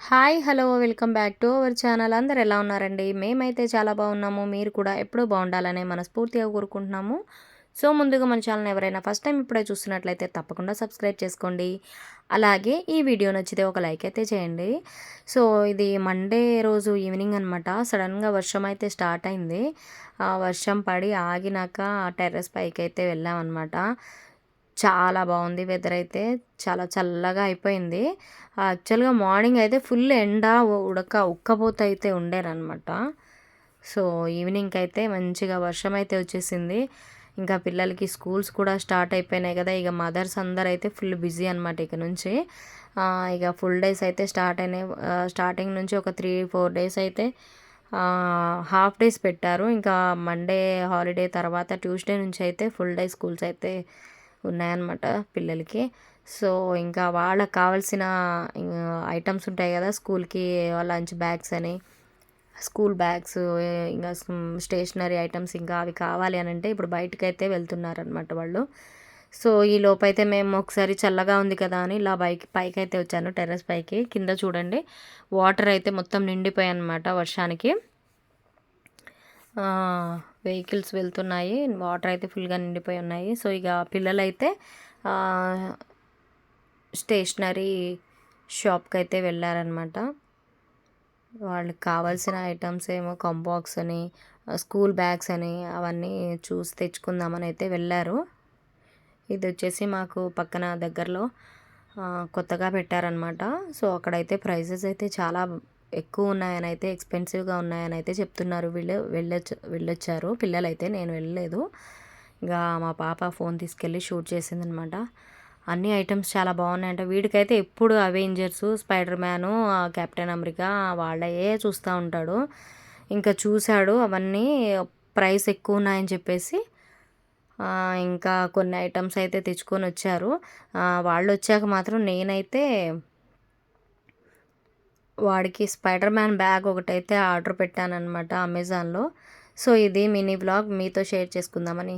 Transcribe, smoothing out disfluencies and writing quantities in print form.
Hi hello welcome back to our channel. అందరు ఎలా ఉన్నారండి? మేమైతే చాలా బాగున్నాము. మీరు కూడా ఎప్పుడూ బాగుండాలనే మనస్ఫూర్తిగా కోరుకుంటున్నాము. సో ముందుగా మన ఛానల్ ఎవరైనా ఫస్ట్ టైం ఇప్పుడే చూస్తున్నట్లయితే తప్పకుండా సబ్స్క్రైబ్ చేసుకోండి. అలాగే ఈ వీడియో నచ్చితే ఒక లైక్ అయితే చేయండి. సో ఇది మండే రోజు ఈవినింగ్ అనమాట. సడన్గా వర్షం అయితే స్టార్ట్ అయింది. ఆ వర్షం పడి ఆగినాక టెర్రస్ పైకి అయితే వెళ్ళామన్నమాట. చాలా బాగుంది వెదర్ అయితే. చాలా చల్లగా అయిపోయింది. యాక్చువల్‌గా మార్నింగ్ అయితే ఫుల్ ఎండ, ఉక్కపోత అయితే ఉండేననమాట. సో, ఈవినింగ్‌కైతే మంచిగా వర్షం అయితే వచ్చేసింది. ఇంకా పిల్లలకి స్కూల్స్ కూడా స్టార్ట్ అయిపోయినాయి కదా! ఇక మదర్స్ అందరైతే ఫుల్ బిజీ అనమాట ఇక నుంచి. ఇక ఫుల్ డేస్ అయితే స్టార్ట్ అయినాయి. స్టార్టింగ్ నుంచి ఒక 3, 4 డేస్ అయితే హాఫ్ డేస్ పెట్టారు. ఇంకా మండే హాలిడే తర్వాత ట్యూస్‌డే నుంచి అయితే ఫుల్ డే స్కూల్స్ అయితే ఉన్నాయన్నమాట పిల్లలకి. సో, ఇంకా వాళ్ళకి కావాల్సిన ఐటమ్స్ ఉంటాయి కదా! స్కూల్‌కి లంచ్ బ్యాగ్స్ అని, స్కూల్ బ్యాగ్స్, ఇంకా స్టేషనరీ ఐటమ్స్ ఇంకా అవి కావాలి అనంటే ఇప్పుడు బయటకైతే వెళ్తున్నారనమాట వాళ్ళు. సో, ఈ లోపైతే మేము ఒకసారి చల్లగా ఉంది కదా అని ఇలా పైకైతే వచ్చాను, టెర్రస్ పైకి. కింద చూడండి వాటర్ అయితే మొత్తం నిండిపోయాయన్నమాట వర్షానికి. వెహికల్స్ వెళ్తున్నాయి. వాటర్ అయితే ఫుల్‌గా నిండిపోయి ఉన్నాయి. సో, ఇక పిల్లలైతే స్టేషనరీ షాప్‌కైతే వెళ్ళారనమాట. వాళ్ళకి కావాల్సిన ఐటమ్స్ ఏమో కంబాక్స్ అని, స్కూల్ బ్యాగ్స్ అని అవన్నీ చూసి తెచ్చుకుందామని అయితే వెళ్ళారు. ఇది వచ్చేసి మాకు పక్కన దగ్గరలో కొత్తగా పెట్టారనమాట. సో, అక్కడైతే ప్రైజెస్ అయితే చాలా ఎక్కువ ఉన్నాయని అయితే, ఎక్స్పెన్సివ్‌గా ఉన్నాయని అయితే చెప్తున్నారు. వీళ్ళు వెళ్ళొచ్చారు పిల్లలైతే. నేను వెళ్ళలేదు. ఇంకా మా పాప ఫోన్ తీసుకెళ్ళి షూట్ చేసిందనమాట. అన్ని ఐటమ్స్ చాలా బాగున్నాయంట. వీడికైతే ఎప్పుడు Avengers, Spider Man, Captain America వాళ్ళయే చూస్తూ ఉంటాడు. ఇంకా చూశాడు అవన్నీ. ప్రైస్ ఎక్కువ ఉన్నాయని చెప్పేసి ఇంకా కొన్ని ఐటమ్స్ అయితే తెచ్చుకొని వచ్చారు. వాళ్ళు వచ్చాక మాత్రం నేనైతే వాడికి స్పైడర్ మ్యాన్ బ్యాగ్ ఒకటైతే ఆర్డర్ పెట్టానన్నమాట అమెజాన్‌లో. సో, ఇది మినీ వ్లాగ్ మీతో షేర్ చేసుకుందామని